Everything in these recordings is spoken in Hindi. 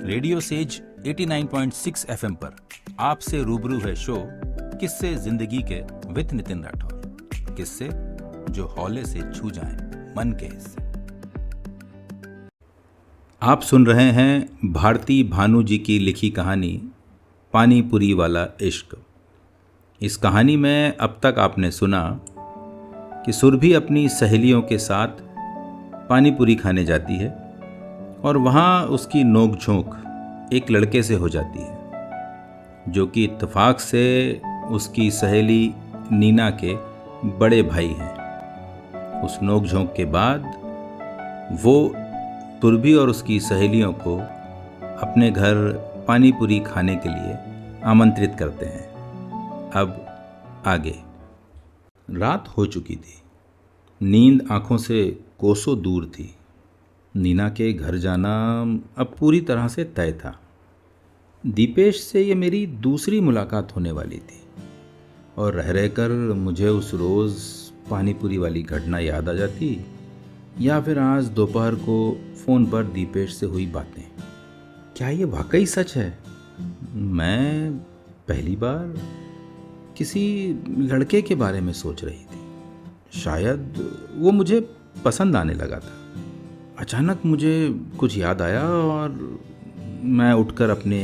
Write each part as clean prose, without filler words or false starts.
रेडियो सेज 89.6 एफएम पर आपसे रूबरू है शो किस्से जिंदगी के विद नितिन राठौर। किस्से जो हौले से छू जाएं मन के हिस्से। आप सुन रहे हैं भारती भानु जी की लिखी कहानी पानीपुरी वाला इश्क। इस कहानी में अब तक आपने सुना कि सुरभि अपनी सहेलियों के साथ पानीपुरी खाने जाती है और वहाँ उसकी नोक-झोंक एक लड़के से हो जाती है जो कि इत्तेफाक से उसकी सहेली नीना के बड़े भाई हैं। उस नोक-झोंक के बाद वो सुरभि और उसकी सहेलियों को अपने घर पानीपुरी खाने के लिए आमंत्रित करते हैं। अब आगे। रात हो चुकी थी। नींद आंखों से कोसों दूर थी। नीना के घर जाना अब पूरी तरह से तय था। दीपेश से ये मेरी दूसरी मुलाकात होने वाली थी और रह रहकर मुझे उस रोज़ पानीपुरी वाली घटना याद आ जाती या फिर आज दोपहर को फ़ोन पर दीपेश से हुई बातें। क्या ये वाकई सच है? मैं पहली बार किसी लड़के के बारे में सोच रही थी। शायद वो मुझे पसंद आने लगा था। अचानक मुझे कुछ याद आया और मैं उठकर अपने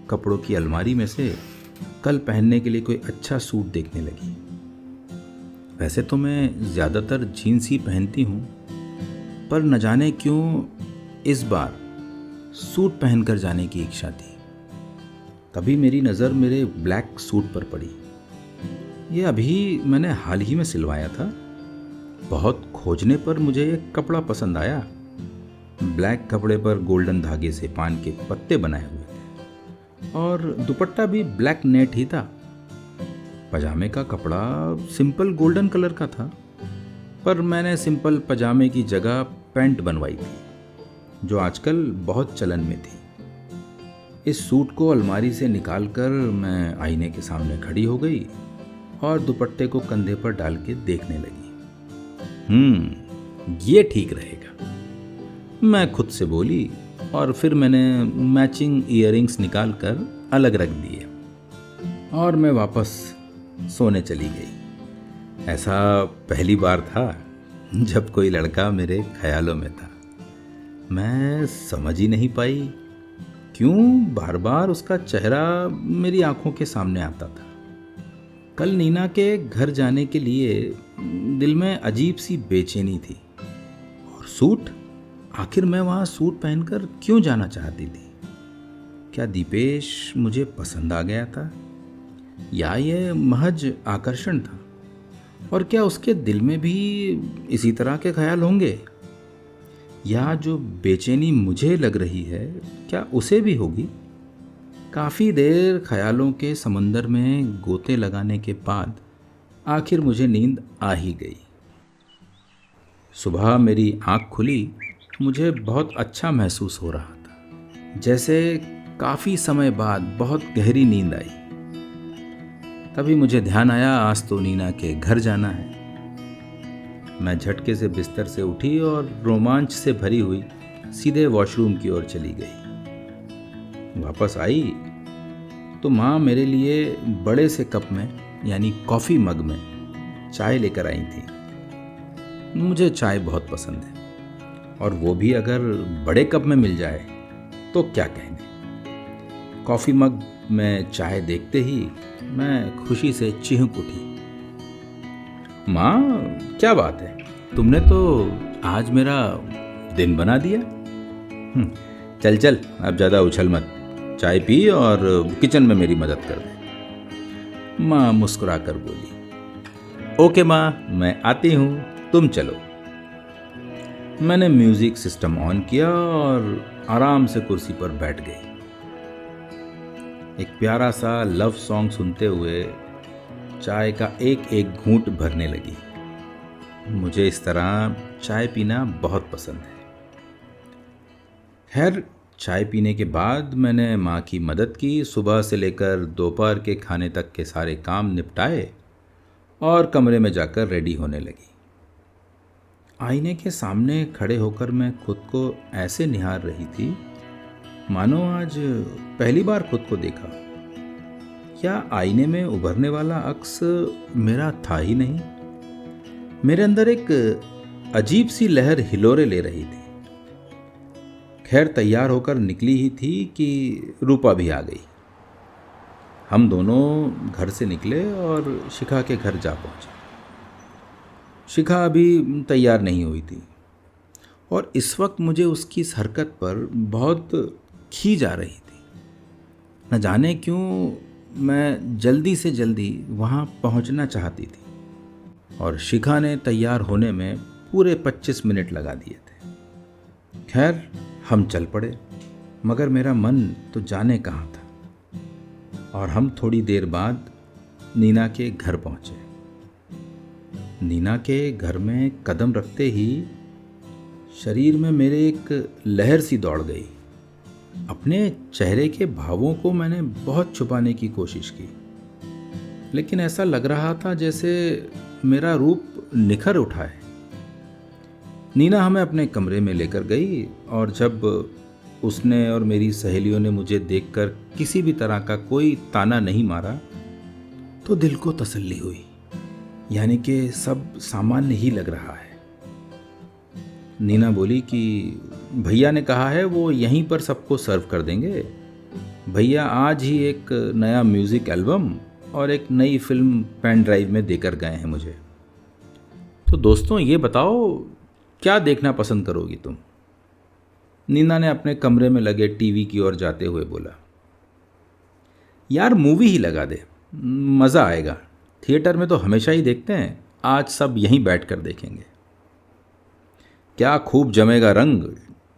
कपड़ों की अलमारी में से कल पहनने के लिए कोई अच्छा सूट देखने लगी। वैसे तो मैं ज़्यादातर जीन्स ही पहनती हूँ, पर न जाने क्यों इस बार सूट पहनकर जाने की इच्छा थी। तभी मेरी नज़र मेरे ब्लैक सूट पर पड़ी। ये अभी मैंने हाल ही में सिलवाया था। बहुत खोजने पर मुझे एक कपड़ा पसंद आया। ब्लैक कपड़े पर गोल्डन धागे से पान के पत्ते बनाए हुए थे और दुपट्टा भी ब्लैक नेट ही था। पजामे का कपड़ा सिंपल गोल्डन कलर का था, पर मैंने सिंपल पजामे की जगह पैंट बनवाई थी जो आजकल बहुत चलन में थी। इस सूट को अलमारी से निकालकर मैं आईने के सामने खड़ी हो गई और दुपट्टे को कंधे पर डाल के देखने लगी। ये ठीक रहेगा, मैं खुद से बोली और फिर मैंने मैचिंग ईयरिंग्स निकालकर अलग रख दिए और मैं वापस सोने चली गई। ऐसा पहली बार था जब कोई लड़का मेरे ख्यालों में था। मैं समझ ही नहीं पाई क्यों बार बार उसका चेहरा मेरी आंखों के सामने आता था। कल नीना के घर जाने के लिए दिल में अजीब सी बेचैनी थी। और सूट, आखिर मैं वहाँ सूट पहनकर क्यों जाना चाहती थी? क्या दीपेश मुझे पसंद आ गया था या ये महज आकर्षण था? और क्या उसके दिल में भी इसी तरह के ख्याल होंगे? या जो बेचैनी मुझे लग रही है क्या उसे भी होगी? काफ़ी देर ख्यालों के समंदर में गोते लगाने के बाद आखिर मुझे नींद आ ही गई। सुबह मेरी आँख खुली, मुझे बहुत अच्छा महसूस हो रहा था, जैसे काफ़ी समय बाद बहुत गहरी नींद आई। तभी मुझे ध्यान आया आज तो नीना के घर जाना है। मैं झटके से बिस्तर से उठी और रोमांच से भरी हुई सीधे वॉशरूम की ओर चली गई। वापस आई तो माँ मेरे लिए बड़े से कप में यानी कॉफ़ी मग में चाय लेकर आई थी। मुझे चाय बहुत पसंद है और वो भी अगर बड़े कप में मिल जाए तो क्या कहने। कॉफ़ी मग में चाय देखते ही मैं खुशी से चिहुक उठी। माँ, क्या बात है, तुमने तो आज मेरा दिन बना दिया। चल चल, अब ज़्यादा उछल मत, चाय पी और किचन में मेरी मदद कर दे। माँ मुस्कुरा कर बोली, ओके माँ, मैं आती हूँ, तुम चलो। मैंने म्यूजिक सिस्टम ऑन किया और आराम से कुर्सी पर बैठ गई। एक प्यारा सा लव सॉन्ग सुनते हुए चाय का एक एक घूंट भरने लगी। मुझे इस तरह चाय पीना बहुत पसंद है। खैर, चाय पीने के बाद मैंने माँ की मदद की। सुबह से लेकर दोपहर के खाने तक के सारे काम निपटाए और कमरे में जाकर रेडी होने लगी। आईने के सामने खड़े होकर मैं खुद को ऐसे निहार रही थी मानो आज पहली बार खुद को देखा। क्या आईने में उभरने वाला अक्स मेरा था ही नहीं? मेरे अंदर एक अजीब सी लहर हिलोरे ले रही थी। खैर तैयार होकर निकली ही थी कि रूपा भी आ गई। हम दोनों घर से निकले और शिखा के घर जा पहुंचे। शिखा अभी तैयार नहीं हुई थी और इस वक्त मुझे उसकी इस हरकत पर बहुत खीज आ रही थी। न जाने क्यों मैं जल्दी से जल्दी वहाँ पहुँचना चाहती थी और शिखा ने तैयार होने में पूरे 25 मिनट लगा दिए थे। खैर हम चल पड़े, मगर मेरा मन तो जाने कहाँ था और हम थोड़ी देर बाद नीना के घर पहुँचे। नीना के घर में कदम रखते ही शरीर में मेरे एक लहर सी दौड़ गई। अपने चेहरे के भावों को मैंने बहुत छुपाने की कोशिश की, लेकिन ऐसा लग रहा था जैसे मेरा रूप निखर उठा है। नीना हमें अपने कमरे में लेकर गई और जब उसने और मेरी सहेलियों ने मुझे देखकर किसी भी तरह का कोई ताना नहीं मारा तो दिल को तसल्ली हुई, यानी कि सब सामान्य ही लग रहा है। नीना बोली कि भैया ने कहा है वो यहीं पर सबको सर्व कर देंगे। भैया आज ही एक नया म्यूज़िक एल्बम और एक नई फिल्म पेन ड्राइव में देकर गए हैं मुझे। तो दोस्तों ये बताओ क्या देखना पसंद करोगी तुम? नीना ने अपने कमरे में लगे टीवी की ओर जाते हुए बोला। यार मूवी ही लगा दे, मज़ा आएगा। थिएटर में तो हमेशा ही देखते हैं, आज सब यहीं बैठ कर देखेंगे। क्या खूब जमेगा रंग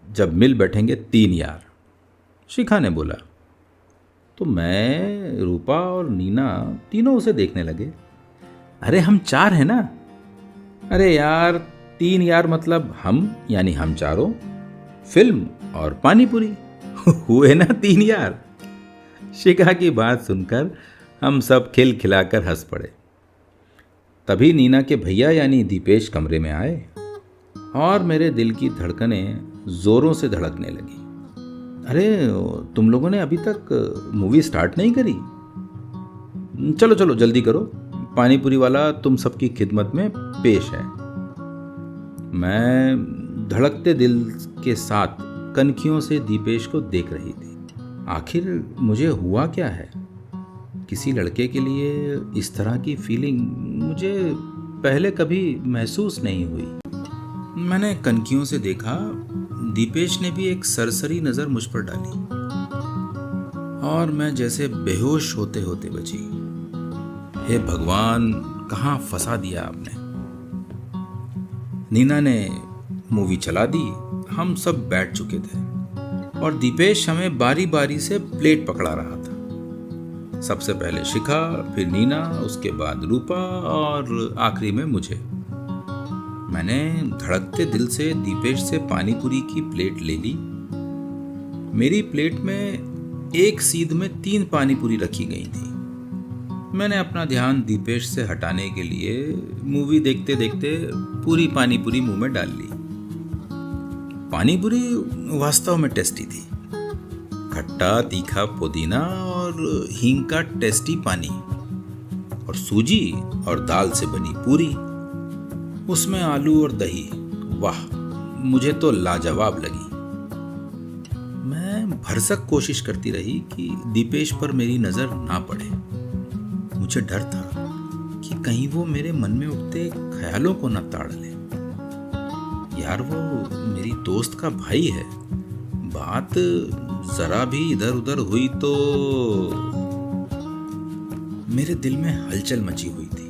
जब मिल बैठेंगे 3 यार, शिखा ने बोला। तो मैं, रूपा और नीना तीनों उसे देखने लगे। अरे हम 4 हैं ना। अरे यार 3 यार मतलब हम, यानी हम चारों, फिल्म और पानीपुरी हुए ना 3 यार। शिखा की बात सुनकर हम सब खिलखिलाकर हंस पड़े। तभी नीना के भैया यानी दीपेश कमरे में आए और मेरे दिल की धड़कनें जोरों से धड़कने लगी। अरे तुम लोगों ने अभी तक मूवी स्टार्ट नहीं करी? चलो चलो जल्दी करो, पानीपुरी वाला तुम सबकी खिदमत में पेश है। मैं धड़कते दिल के साथ कनखियों से दीपेश को देख रही थी। आखिर मुझे हुआ क्या है? किसी लड़के के लिए इस तरह की फीलिंग मुझे पहले कभी महसूस नहीं हुई। मैंने कनखियों से देखा, दीपेश ने भी एक सरसरी नज़र मुझ पर डाली और मैं जैसे बेहोश होते होते बची। हे भगवान, कहाँ फंसा दिया आपने। नीना ने मूवी चला दी। हम सब बैठ चुके थे और दीपेश हमें बारी बारी से प्लेट पकड़ा रहा था। सबसे पहले शिखा, फिर नीना, उसके बाद रूपा और आखिरी में मुझे। मैंने धड़कते दिल से दीपेश से पानीपुरी की प्लेट ले ली। मेरी प्लेट में एक सीध में 3 पानीपुरी रखी गई थी। मैंने अपना ध्यान दीपेश से हटाने के लिए मूवी देखते देखते पूरी पानीपुरी मुंह में डाल ली। पानीपुरी वास्तव में टेस्टी थी। खट्टा तीखा पुदीना और हींग का टेस्टी पानी और सूजी और दाल से बनी पूरी, उसमें आलू और दही। वाह, मुझे तो लाजवाब लगी। मैं भरसक कोशिश करती रही कि दीपेश पर मेरी नजर ना पड़े। मुझे डर था कि कहीं वो मेरे मन में उठते ख्यालों को न ताड़ ले। यार वो मेरी दोस्त का भाई है, बात जरा भी इधर उधर हुई तो। मेरे दिल में हलचल मची हुई थी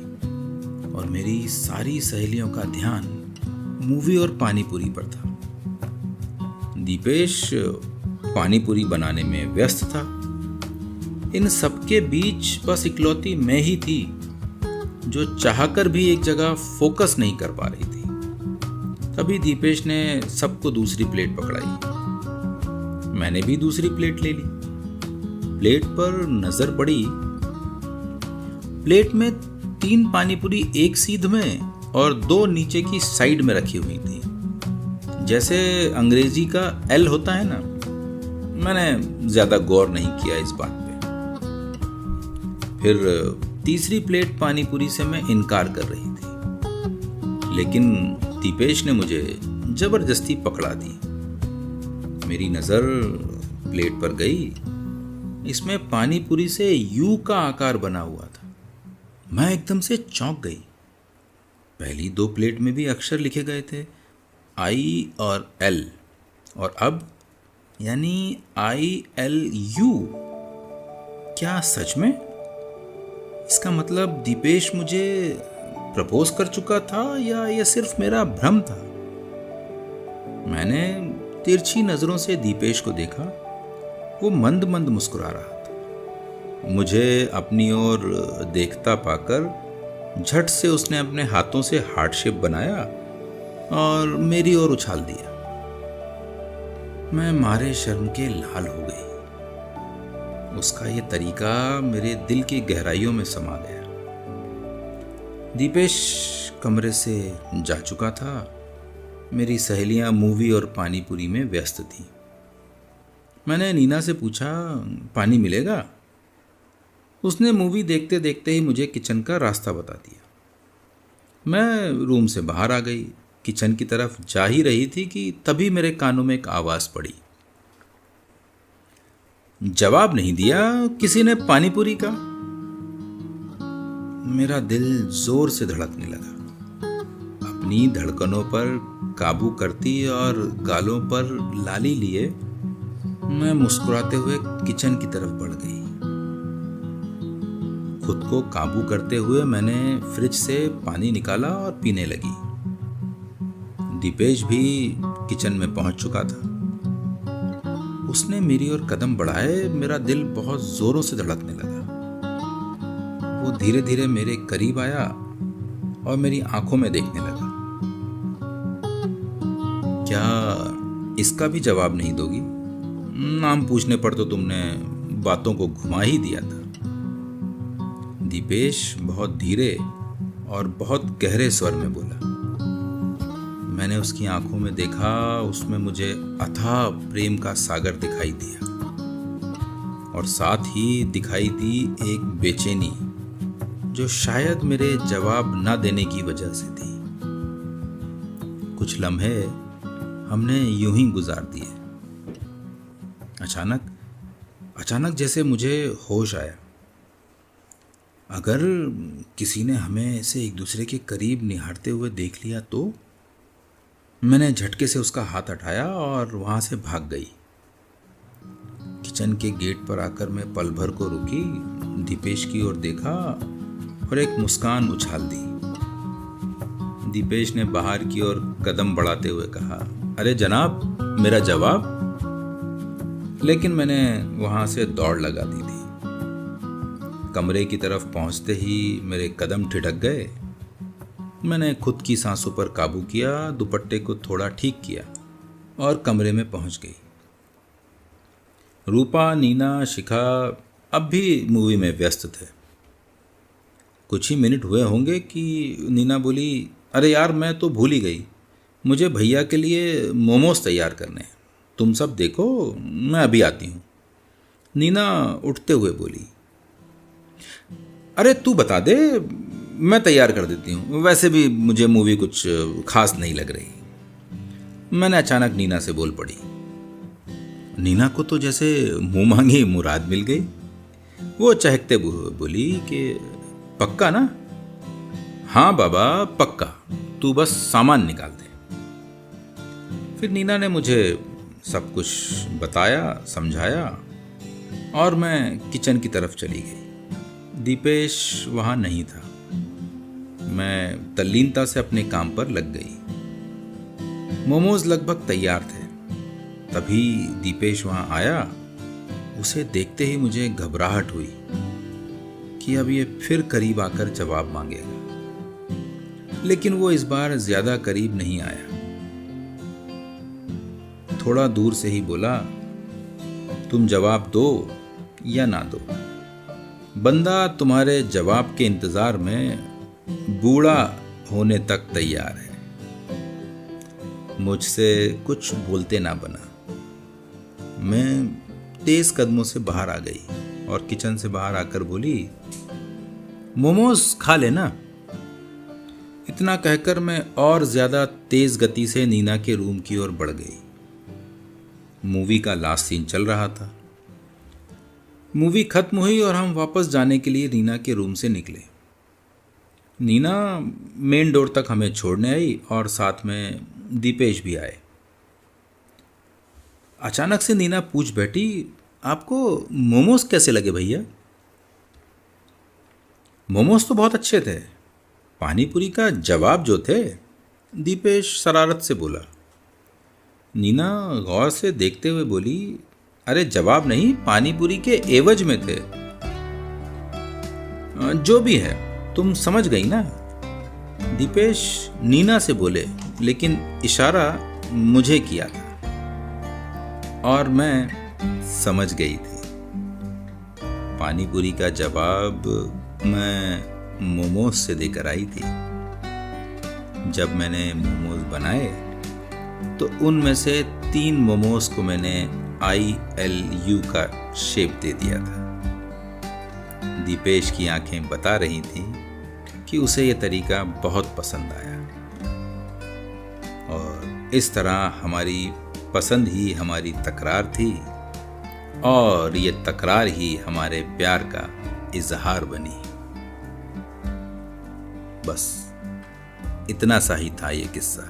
और मेरी सारी सहेलियों का ध्यान मूवी और पानीपुरी पर था। दीपेश पानीपुरी बनाने में व्यस्त था। इन सबके बीच बस इकलौती मैं ही थी जो चाहकर भी एक जगह फोकस नहीं कर पा रही थी। तभी दीपेश ने सबको दूसरी प्लेट पकड़ाई। मैंने भी दूसरी प्लेट ले ली। प्लेट पर नजर पड़ी। प्लेट में 3 पानीपुरी एक सीध में और 2 नीचे की साइड में रखी हुई थी। जैसे अंग्रेजी का एल होता है ना, मैंने ज़्यादा गौर नहीं किया इस बात पे। फिर तीसरी प्लेट पानी पूरी से मैं इनकार कर रही थी, लेकिन दीपेश ने मुझे जबरदस्ती पकड़ा दी। मेरी नज़र प्लेट पर गई। इसमें पानी पूरी से यू का आकार बना हुआ था। मैं एकदम से चौंक गई। पहली 2 प्लेट में भी अक्षर लिखे गए थे, आई और एल, और अब यानी ILU। क्या सच में? इसका मतलब दीपेश मुझे प्रपोज कर चुका था या यह सिर्फ मेरा भ्रम था? मैंने तिरछी नजरों से दीपेश को देखा। वो मंद मंद मुस्कुरा रहा था। मुझे अपनी ओर देखता पाकर झट से उसने अपने हाथों से हार्ट शेप बनाया और मेरी ओर उछाल दिया। मैं मारे शर्म के लाल हो गई। उसका ये तरीका मेरे दिल की गहराइयों में समा गया। दीपेश कमरे से जा चुका था। मेरी सहेलियां मूवी और पानी पूरी में व्यस्त थीं। मैंने नीना से पूछा, पानी मिलेगा? उसने मूवी देखते देखते ही मुझे किचन का रास्ता बता दिया। मैं रूम से बाहर आ गई। किचन की तरफ जा ही रही थी कि तभी मेरे कानों में एक आवाज़ पड़ी। जवाब नहीं दिया किसी ने पानी पूरी का। मेरा दिल जोर से धड़कने लगा। अपनी धड़कनों पर काबू करती और गालों पर लाली लिए मैं मुस्कुराते हुए किचन की तरफ बढ़ गई। खुद को काबू करते हुए मैंने फ्रिज से पानी निकाला और पीने लगी। दीपेश भी किचन में पहुंच चुका था। उसने मेरी ओर कदम बढ़ाए। मेरा दिल बहुत जोरों से धड़कने लगा। वो धीरे धीरे मेरे करीब आया और मेरी आंखों में देखने लगा। क्या इसका भी जवाब नहीं दोगी? नाम पूछने पर तो तुमने बातों को घुमा ही दिया था। दीपेश बहुत धीरे और बहुत गहरे स्वर में बोला। मैंने उसकी आंखों में देखा। उसमें मुझे अथाह प्रेम का सागर दिखाई दिया और साथ ही दिखाई दी एक बेचैनी जो शायद मेरे जवाब न देने की वजह से थी। कुछ लम्हे हमने यूं ही गुजार दिए। अचानक जैसे मुझे होश आया। अगर किसी ने हमें ऐसे एक दूसरे के करीब निहारते हुए देख लिया तो? मैंने झटके से उसका हाथ हटाया और वहां से भाग गई। किचन के गेट पर आकर मैं पल भर को रुकी, दीपेश की ओर देखा और एक मुस्कान उछाल दी। दीपेश ने बाहर की ओर कदम बढ़ाते हुए कहा, अरे जनाब, मेरा जवाब? लेकिन मैंने वहां से दौड़ लगा दी थी। कमरे की तरफ पहुंचते ही मेरे कदम ठिठक गए। मैंने खुद की सांसों पर काबू किया, दुपट्टे को थोड़ा ठीक किया और कमरे में पहुंच गई। रूपा, नीना, शिखा अब भी मूवी में व्यस्त थे। कुछ ही मिनट हुए होंगे कि नीना बोली, अरे यार, मैं तो भूल ही गई, मुझे भैया के लिए मोमोज तैयार करने हैं। तुम सब देखो, मैं अभी आती हूँ। नीना उठते हुए बोली, अरे तू बता दे, मैं तैयार कर देती हूँ। वैसे भी मुझे मूवी कुछ खास नहीं लग रही। मैंने अचानक नीना से बोल पड़ी। नीना को तो जैसे मुंह मांगी मुराद मिल गई। वो चहकते हुए बोली कि पक्का ना? हाँ बाबा, पक्का, तू बस सामान निकाल दे। फिर नीना ने मुझे सब कुछ बताया, समझाया और मैं किचन की तरफ चली गई। दीपेश वहां नहीं था। मैं तल्लीनता से अपने काम पर लग गई। मोमोज लगभग तैयार थे। तभी दीपेश वहां आया। उसे देखते ही मुझे घबराहट हुई कि अब ये फिर करीब आकर जवाब मांगेगा, लेकिन वो इस बार ज्यादा करीब नहीं आया। थोड़ा दूर से ही बोला, तुम जवाब दो या ना दो, बंदा तुम्हारे जवाब के इंतजार में बूढ़ा होने तक तैयार है। मुझसे कुछ बोलते ना बना। मैं तेज कदमों से बाहर आ गई और किचन से बाहर आकर बोली, मोमोज खा लेना। इतना कहकर मैं और ज्यादा तेज गति से नीना के रूम की ओर बढ़ गई। मूवी का लास्ट सीन चल रहा था। मूवी खत्म हुई और हम वापस जाने के लिए नीना के रूम से निकले। नीना मेन डोर तक हमें छोड़ने आई और साथ में दीपेश भी आए। अचानक से नीना पूछ बैठी, आपको मोमोज कैसे लगे भैया? मोमोज तो बहुत अच्छे थे, पानी पूरी का जवाब जो थे, दीपेश शरारत से बोला। नीना गौर से देखते हुए बोली, अरे जवाब नहीं, पानी पूरी के एवज में थे। जो भी है, तुम समझ गई ना? दीपेश नीना से बोले, लेकिन इशारा मुझे किया था और मैं समझ गई थी। पानी पूरी का जवाब मैं मोमोज से देकर आई थी। जब मैंने मोमोज बनाए तो उनमें से 3 मोमोज को मैंने ILU का शेप दे दिया था। दीपेश की आंखें बता रही थी कि उसे यह तरीका बहुत पसंद आया और इस तरह हमारी पसंद ही हमारी तकरार थी और ये तकरार ही हमारे प्यार का इजहार बनी। बस इतना सा ही था ये किस्सा।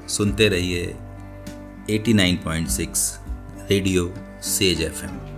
सुनते रहिए 89.6 रेडियो सेज FM।